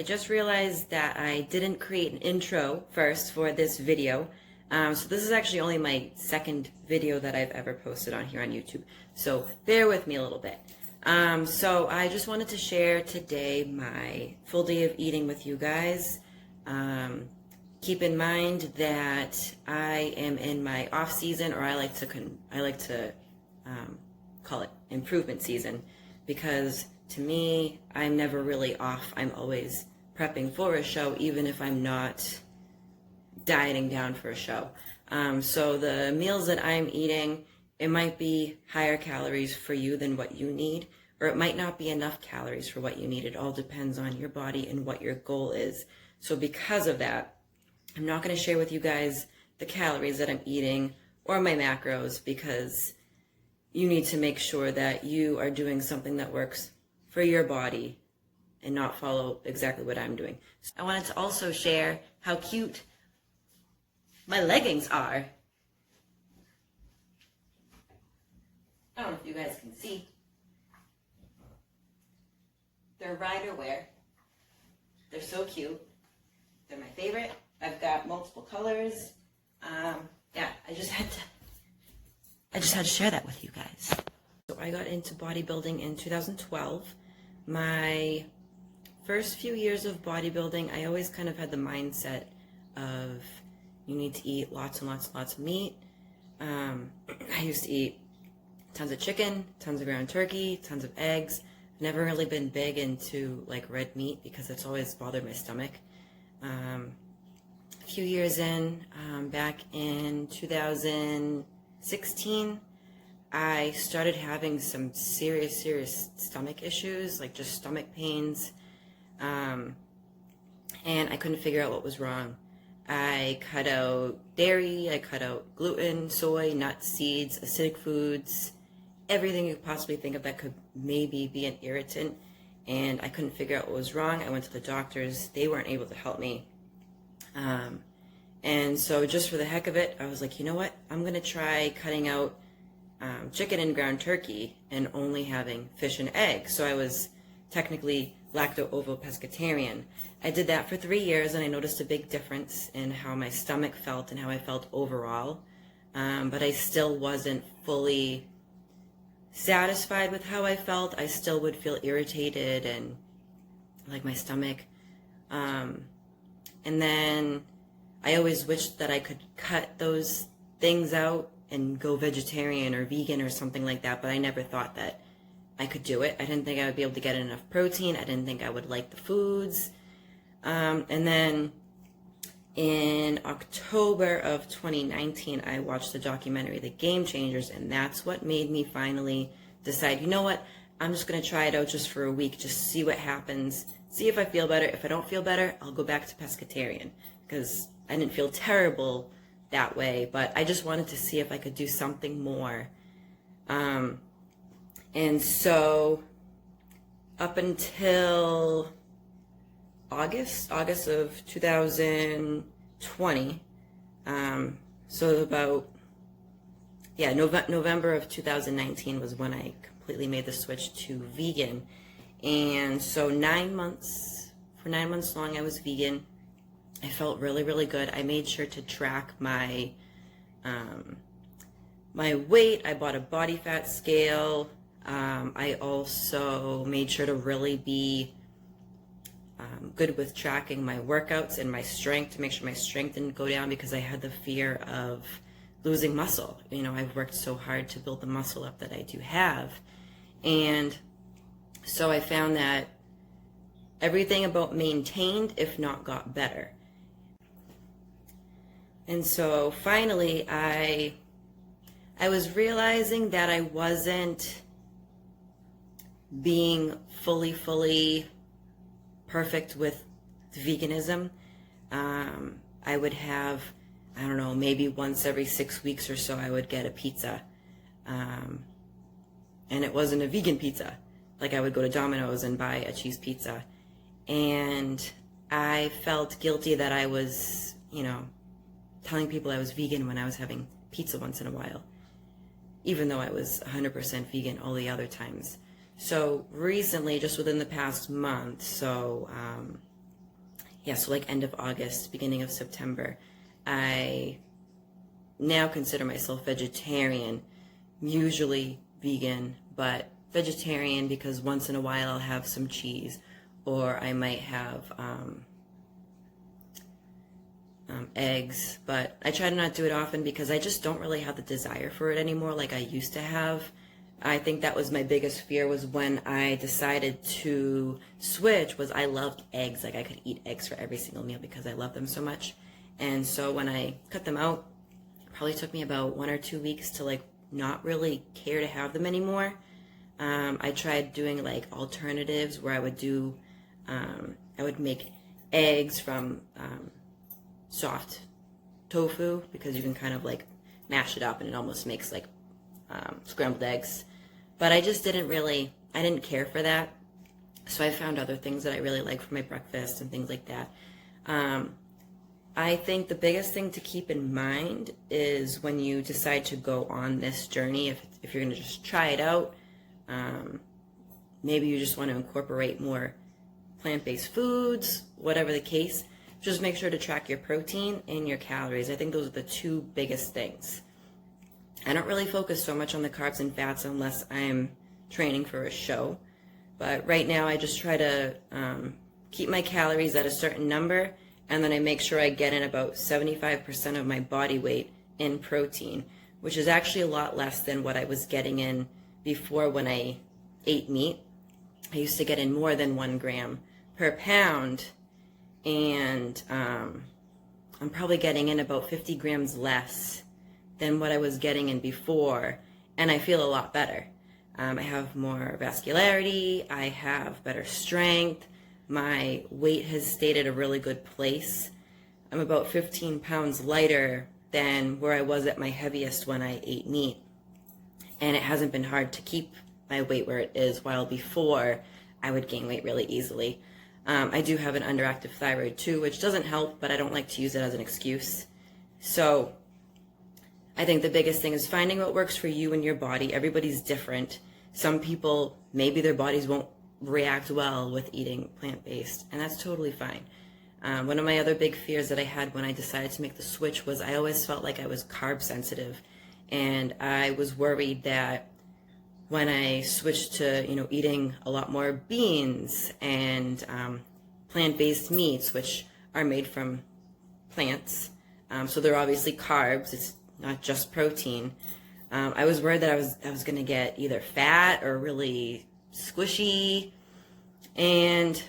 just realized that I didn't create an intro first for this video. So this is actually only my second video that I've ever posted on here on YouTube. So bear with me a little bit. So I just wanted to share today my full day of eating with you guys. Keep in mind that I am in my off season, or I like to call it improvement season, because to me, I'm never really off. I'm always prepping for a show, even if I'm not dieting down for a show. So the meals that I'm eating, it might be higher calories for you than what you need, or it might not be enough calories for what you need. It all depends on your body and what your goal is. So because of that, I'm not going to share with you guys the calories that I'm eating or my macros, because you need to make sure that you are doing something that works for your body and not follow exactly what I'm doing. So I wanted to also share how cute my leggings are. I don't know if you guys can see. They're rider wear. They're so cute. They're my favorite. I've got multiple colors. Yeah, I just had to share that with you guys. So I got into bodybuilding in 2012. My first few years of bodybuilding, I always kind of had the mindset of you need to eat lots and lots and lots of meat. I used to eat tons of chicken, tons of ground turkey, tons of eggs. Never really been big into like red meat because it's always bothered my stomach. A few years in, back in 2016, I started having some serious stomach issues, like just stomach pains, and I couldn't figure out what was wrong. I cut out dairy, I cut out gluten, soy, nuts, seeds, acidic foods, everything you could possibly think of that could maybe be an irritant, and I couldn't figure out what was wrong. I went to the doctors. They weren't able to help me. And so just for the heck of it, I was like, you know what? I'm going to try cutting out chicken and ground turkey and only having fish and eggs. So I was technically lacto-ovo-pescatarian. I did that for 3 years, and I noticed a big difference in how my stomach felt and how I felt overall. But I still wasn't fully satisfied with how I felt. I still would feel irritated and like my stomach. And then I always wished that I could cut those things out and go vegetarian or vegan or something like that, but I never thought that I could do it. I didn't think I would be able to get enough protein. I didn't think I would like the foods. And then in October of 2019, I watched the documentary, The Game Changers, and that's what made me finally decide, you know what, I'm just going to try it out just for a week, just see what happens, see if I feel better. If I don't feel better, I'll go back to pescatarian, because I didn't feel terrible that way, but I just wanted to see if I could do something more. And so up until August of 2020, so about, yeah, November of 2019 was when I completely made the switch to vegan. And so 9 months, for 9 months long, I was vegan. I felt really good. I made sure to track my my weight. I bought a body fat scale. I also made sure to really be good with tracking my workouts and my strength, to make sure my strength didn't go down, because I had the fear of losing muscle. You know, I've worked so hard to build the muscle up that I do have. And so I found that everything about maintained, if not got better. And so finally I was realizing that I wasn't being fully perfect with veganism. I would have, I don't know, maybe once every 6 weeks or so, I would get a pizza. And it wasn't a vegan pizza. Like, I would go to Domino's and buy a cheese pizza. And I felt guilty that I was, you know, telling people I was vegan when I was having pizza once in a while, even though I was 100% vegan all the other times. So recently, just within the past month, so yeah, so like end of August, beginning of September, I now consider myself vegetarian, usually vegan, but vegetarian because once in a while I'll have some cheese, or I might have eggs, but I try to not do it often because I just don't really have the desire for it anymore like I used to have. I think that was my biggest fear, was when I decided to switch, was I loved eggs. Like I could eat eggs for every single meal because I love them so much. And so when I cut them out, it probably took me about 1 or 2 weeks to like not really care to have them anymore. I tried doing like alternatives where I would do, I would make eggs from soft tofu, because you can kind of like mash it up and it almost makes like scrambled eggs. But I just didn't care for that. So I found other things that I really like for my breakfast and things like that. I think the biggest thing to keep in mind is when you decide to go on this journey, if you're going to just try it out, maybe you just want to incorporate more plant-based foods, whatever the case, just make sure to track your protein and your calories. I think those are the two biggest things. I don't really focus so much on the carbs and fats unless I'm training for a show. But right now I just try to keep my calories at a certain number, and then I make sure I get in about 75% of my body weight in protein, which is actually a lot less than what I was getting in before when I ate meat. I used to get in more than 1 gram per pound, and I'm probably getting in about 50 grams less than what I was getting in before, and I feel a lot better. I have more vascularity, I have better strength, my weight has stayed at a really good place. I'm about 15 pounds lighter than where I was at my heaviest when I ate meat, and it hasn't been hard to keep my weight where it is, while before I would gain weight really easily. I do have an underactive thyroid too, which doesn't help, but I don't like to use it as an excuse. So I think the biggest thing is finding what works for you and your body. Everybody's different. Some people, maybe their bodies won't react well with eating plant-based, and that's totally fine. One of my other big fears that I had when I decided to make the switch was I always felt like I was carb sensitive, and I was worried that when I switched to, eating a lot more beans and plant-based meats, which are made from plants, so they're obviously carbs, it's not just protein. I was worried that I was going to get either fat or really squishy, and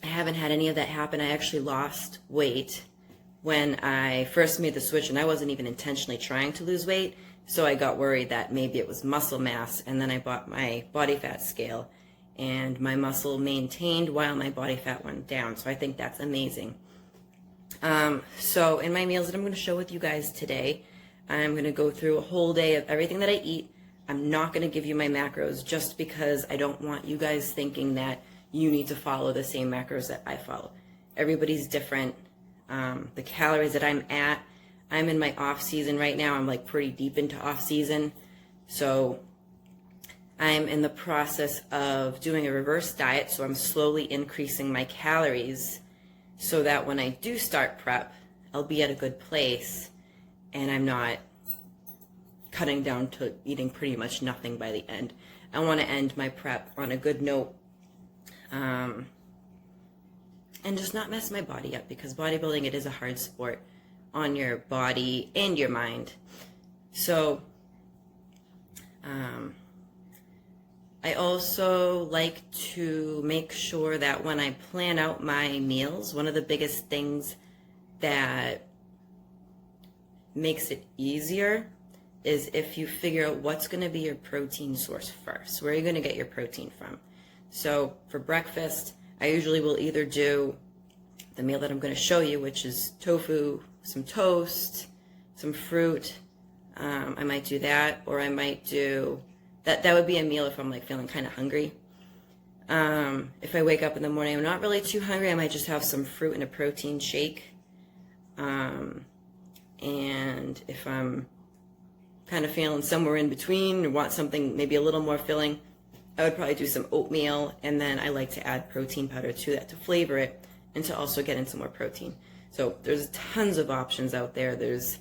I haven't had any of that happen. I actually lost weight when I first made the switch, and I wasn't even intentionally trying to lose weight, so I got worried that maybe it was muscle mass, and then I bought my body fat scale, and my muscle maintained while my body fat went down, so I think that's amazing. So in my meals that I'm going to show with you guys today, I'm going to go through a whole day of everything that I eat. I'm not going to give you my macros just because I don't want you guys thinking that you need to follow the same macros that I follow. Everybody's different. The calories that I'm in my off season right now. I'm like pretty deep into off season. So I'm in the process of doing a reverse diet. So I'm slowly increasing my calories so that when I do start prep, I'll be at a good place and I'm not cutting down to eating pretty much nothing by the end. I want to end my prep on a good note, and just not mess my body up, because bodybuilding, it is a hard sport on your body and your mind. So I also like to make sure that when I plan out my meals, one of the biggest things that makes it easier is if you figure out what's going to be your protein source first. Where are you going to get your protein from? So for breakfast, I usually will either do the meal that I'm going to show you, which is tofu, some toast, some fruit. I might do that, or I might do that. That would be a meal if I'm like feeling kind of hungry. If I wake up in the morning, I'm not really too hungry, I might just have some fruit and a protein shake. And if I'm kind of feeling somewhere in between or want something maybe a little more filling, I would probably do some oatmeal, and then I like to add protein powder to that to flavor it, and to also get into more protein. So there's tons of options out there. There's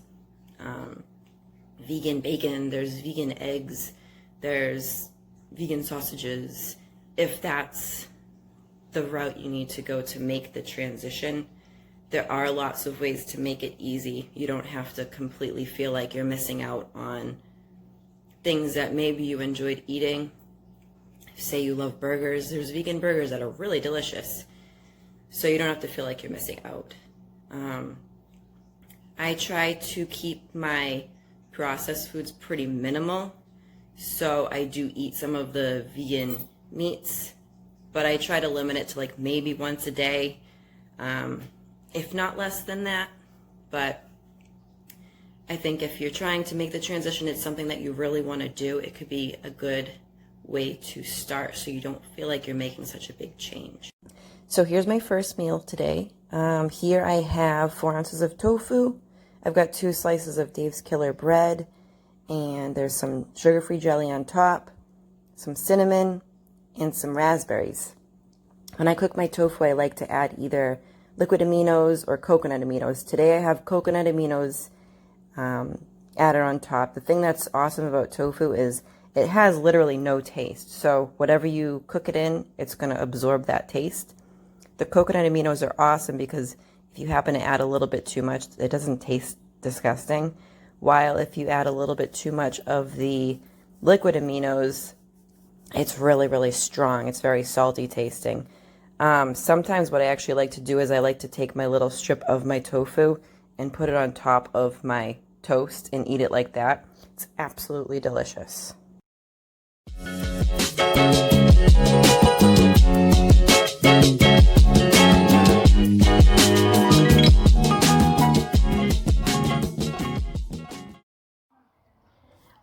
vegan bacon, there's vegan eggs, there's vegan sausages. If that's the route you need to go to make the transition, there are lots of ways to make it easy. You don't have to completely feel like you're missing out on things that maybe you enjoyed eating. Say you love burgers, there's vegan burgers that are really delicious. So you don't have to feel like you're missing out. I try to keep my processed foods pretty minimal. So I do eat some of the vegan meats, but I try to limit it to like maybe once a day, if not less than that. But I think if you're trying to make the transition, it's something that you really want to do, it could be a good way to start so you don't feel like you're making such a big change. So here's my first meal today. Here I have 4 ounces of tofu. I've got 2 slices of Dave's Killer bread, and there's some sugar-free jelly on top, some cinnamon, and some raspberries. When I cook my tofu, I like to add either liquid aminos or coconut aminos. Today I have coconut aminos added on top. The thing that's awesome about tofu is it has literally no taste. So whatever you cook it in, it's going to absorb that taste. The coconut aminos are awesome because if you happen to add a little bit too much, it doesn't taste disgusting. While if you add a little bit too much of the liquid aminos, it's really, really strong. It's very salty tasting. Sometimes what I actually like to do is I like to take my little strip of my tofu and put it on top of my toast and eat it like that. It's absolutely delicious.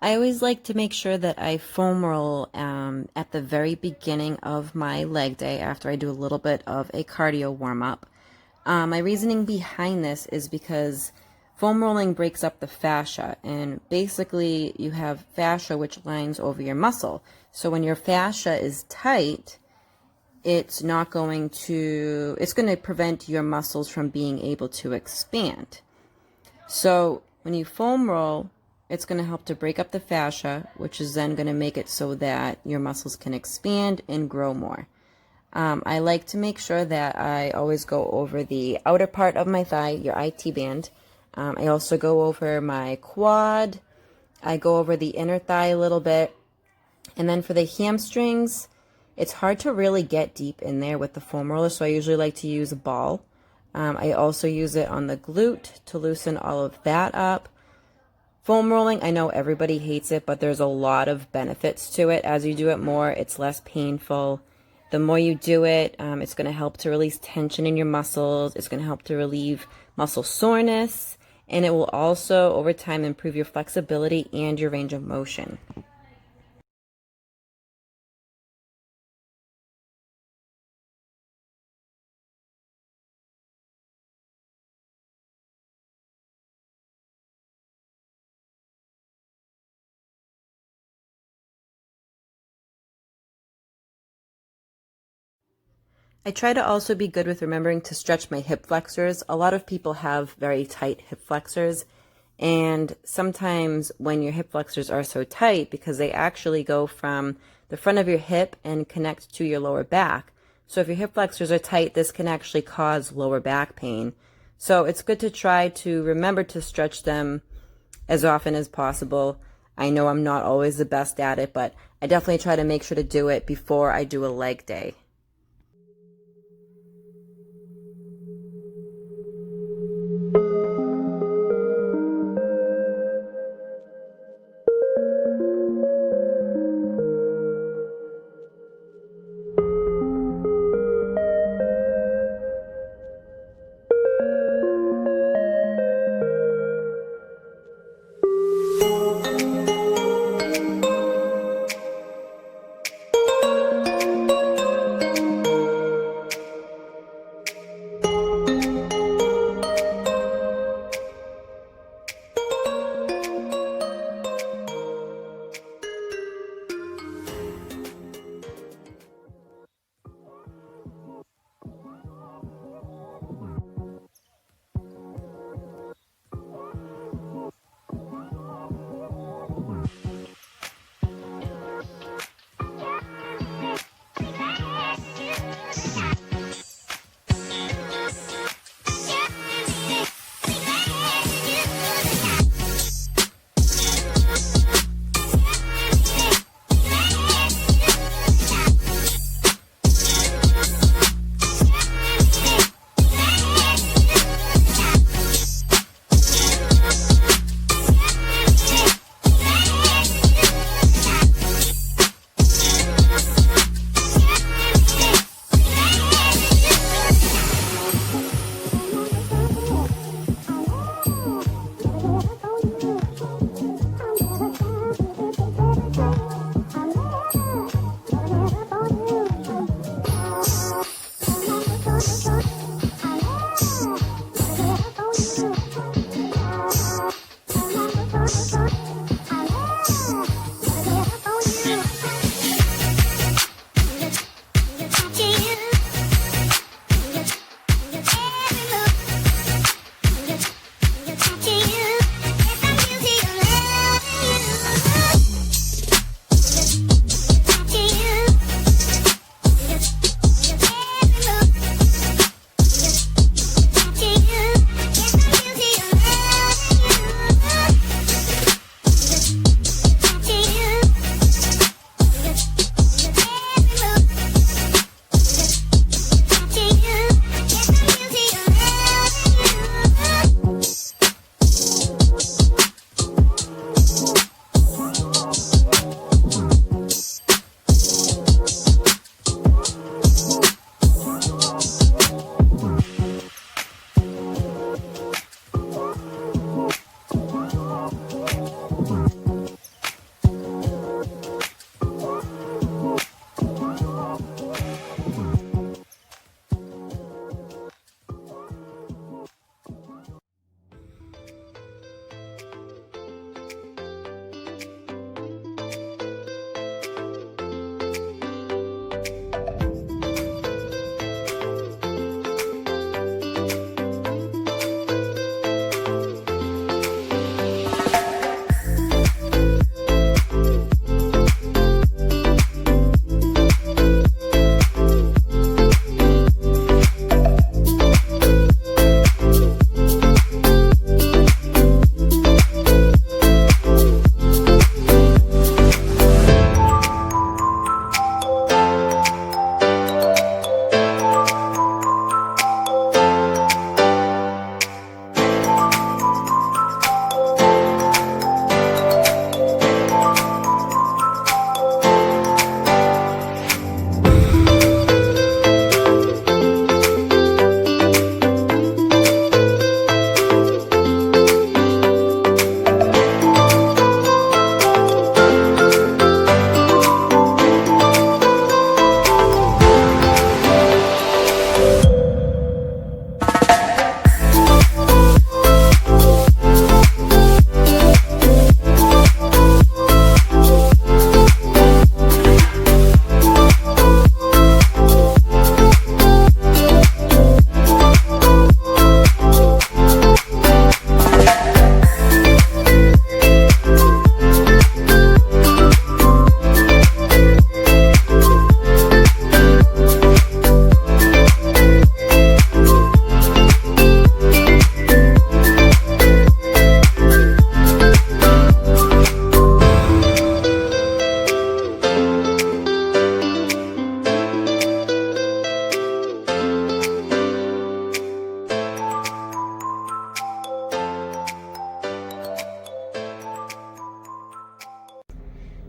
I always like to make sure that I foam roll at the very beginning of my leg day after I do a little bit of a cardio warm-up. My reasoning behind this is because foam rolling breaks up the fascia, and basically you have fascia which lines over your muscle. So when your fascia is tight, it's going to prevent your muscles from being able to expand. So when you foam roll, it's going to help to break up the fascia, which is then going to make it so that your muscles can expand and grow more. I like to make sure that I always go over the outer part of my thigh, your IT band. I also go over my quad. I go over the inner thigh a little bit. And then for the hamstrings, it's hard to really get deep in there with the foam roller, so I usually like to use a ball. I also use it on the glute to loosen all of that up. Foam rolling, I know everybody hates it, but there's a lot of benefits to it. As you do it more, it's less painful. The more you do it, it's going to help to release tension in your muscles. It's going to help to relieve muscle soreness. And it will also, over time, improve your flexibility and your range of motion. I try to also be good with remembering to stretch my hip flexors. A lot of people have very tight hip flexors, and sometimes when your hip flexors are so tight, because they actually go from the front of your hip and connect to your lower back. So if your hip flexors are tight, this can actually cause lower back pain. So it's good to try to remember to stretch them as often as possible. I know I'm not always the best at it, but I definitely try to make sure to do it before I do a leg day.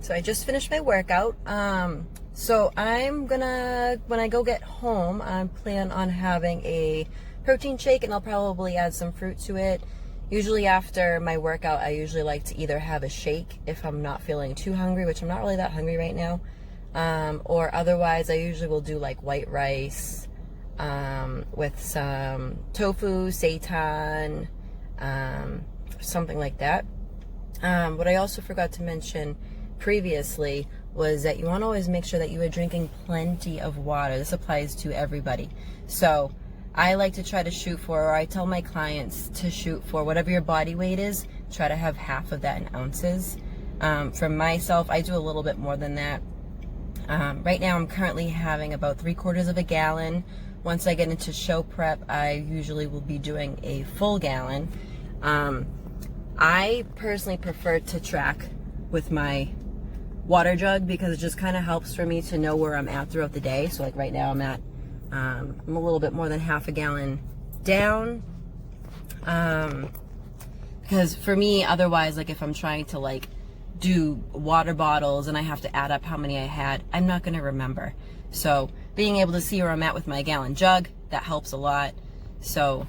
So I just finished my workout. So I'm gonna, when I go get home, I plan on having a protein shake, and I'll probably add some fruit to it. Usually after my workout, I usually like to either have a shake if I'm not feeling too hungry, which I'm not really that hungry right now. Or otherwise, I usually will do like white rice with some tofu, seitan, something like that. What I also forgot to mention previously was that you want to always make sure that you are drinking plenty of water. This applies to everybody. So I like to try to shoot for, or I tell my clients to shoot for, whatever your body weight is, try to have half of that in ounces. For myself, I do a little bit more than that. Right now I'm currently having about 3/4 of a gallon. Once I get into show prep, I usually will be doing a full gallon. I personally prefer to track with my water jug because it just kind of helps for me to know where I'm at throughout the day. So like right now I'm a little bit more than half a gallon down. Because for me, otherwise, like if I'm trying to like do water bottles and I have to add up how many I had, I'm not going to remember. So being able to see where I'm at with my gallon jug, that helps a lot. So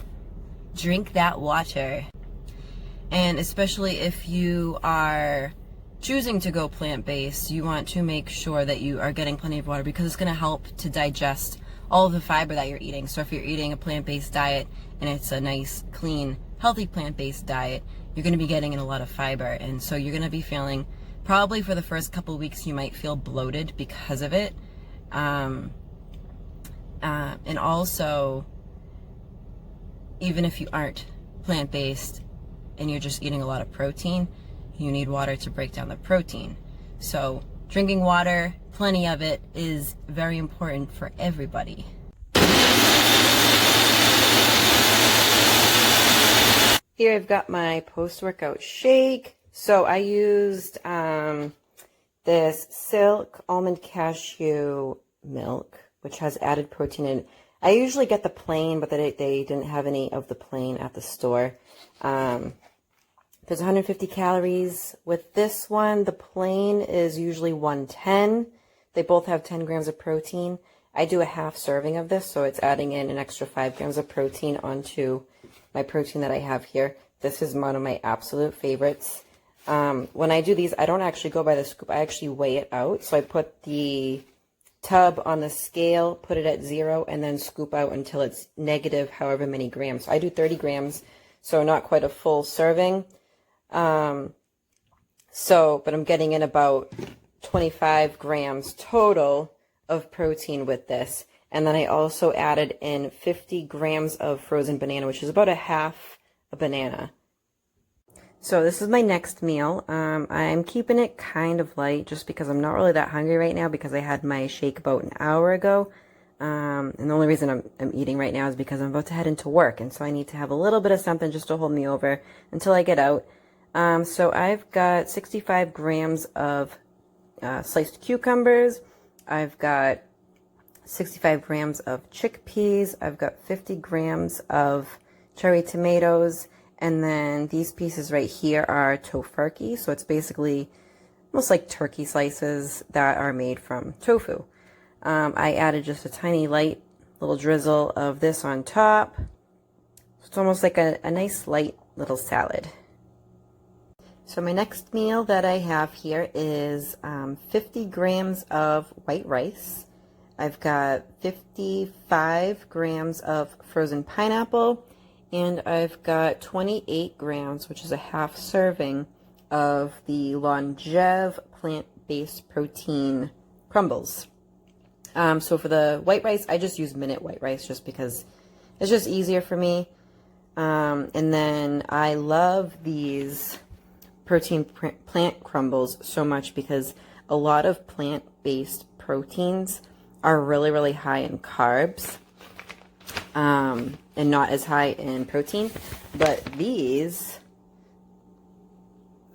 drink that water. And especially if you are choosing to go plant-based, you want to make sure that you are getting plenty of water because it's going to help to digest all of the fiber that you're eating. So if you're eating a plant-based diet and it's a nice, clean, healthy plant-based diet, you're going to be getting in a lot of fiber. And so you're going to be feeling, probably for the first couple weeks, you might feel bloated because of it. And also, even if you aren't plant-based and you're just eating a lot of protein, you need water to break down the protein. So drinking water, plenty of it, is very important for everybody. Here I've got my post-workout shake. So I used this Silk Almond Cashew milk, which has added protein in it. I usually get the plain, but they didn't have any of the plain at the store. There's 150 calories with this one. The plain is usually 110. They both have 10 grams of protein. I do a half serving of this, so it's adding in an extra 5 grams of protein onto my protein that I have here. This is one of my absolute favorites. When I do these, I don't actually go by the scoop. I actually weigh it out. So I put the tub on the scale, put it at 0, and then scoop out until it's negative however many grams. So I do 30 grams, so not quite a full serving. But I'm getting in about 25 grams total of protein with this. And then I also added in 50 grams of frozen banana, which is about a half a banana. So this is my next meal. I'm keeping it kind of light just because I'm not really that hungry right now because I had my shake about an hour ago. And the only reason I'm eating right now is because I'm about to head into work. And so I need to have a little bit of something just to hold me over until I get out. So I've got 65 grams of sliced cucumbers. I've got 65 grams of chickpeas. I've got 50 grams of cherry tomatoes. And then these pieces right here are tofurkey. So it's basically almost like turkey slices that are made from tofu. I added just a tiny light little drizzle of this on top. So it's almost like a nice light little salad. So my next meal that I have here is 50 grams of white rice. I've got 55 grams of frozen pineapple, and I've got 28 grams, which is a half serving, of the Longev plant-based protein crumbles. So for the white rice, I just use minute white rice just because it's just easier for me. And then I love these protein plant crumbles so much because a lot of plant-based proteins are really, really high in carbs and not as high in protein. But these,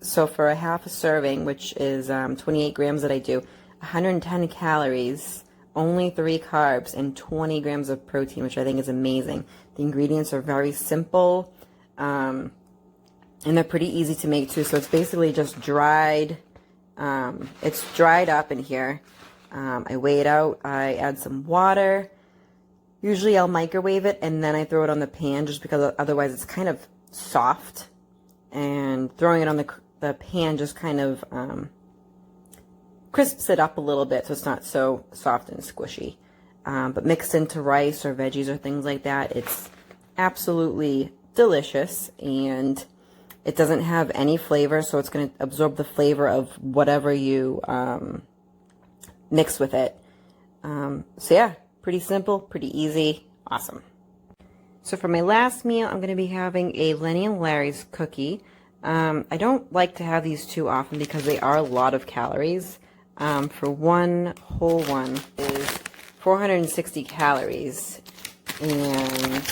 so for a half a serving, which is 28 grams that I do, 110 calories, only 3 carbs, and 20 grams of protein, which I think is amazing. The ingredients are very simple, and they're pretty easy to make too. So it's basically just dried It's dried up in here. I weigh it out. I add some water. Usually I'll microwave it and then I throw it on the pan just because otherwise it's kind of soft. And throwing it on the pan just kind of crisps it up a little bit so it's not so soft and squishy. But mixed into rice or veggies or things like that, it's absolutely delicious, and it doesn't have any flavor, so it's going to absorb the flavor of whatever you mix with it. So yeah, pretty simple, pretty easy, awesome. So for my last meal, I'm going to be having a Lenny and Larry's cookie. I don't like to have these too often because they are a lot of calories. For one whole one is 460 calories and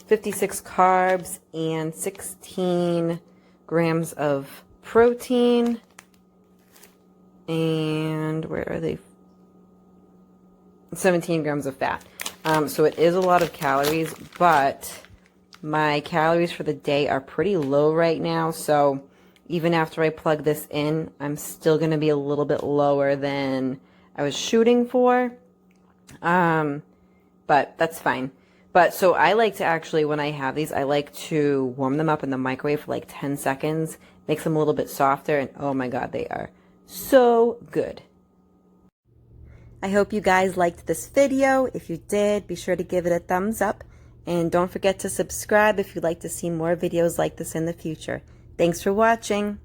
56 carbs and 16 grams of protein. And where are they? 17 grams of fat. So it is a lot of calories, but my calories for the day are pretty low right now. So even after I plug this in, I'm still going to be a little bit lower than I was shooting for. But that's fine. But so I like to actually, when I have these, I like to warm them up in the microwave for like 10 seconds, makes them a little bit softer, and oh my God, they are so good. I hope you guys liked this video. If you did, be sure to give it a thumbs up. And don't forget to subscribe if you'd like to see more videos like this in the future. Thanks for watching.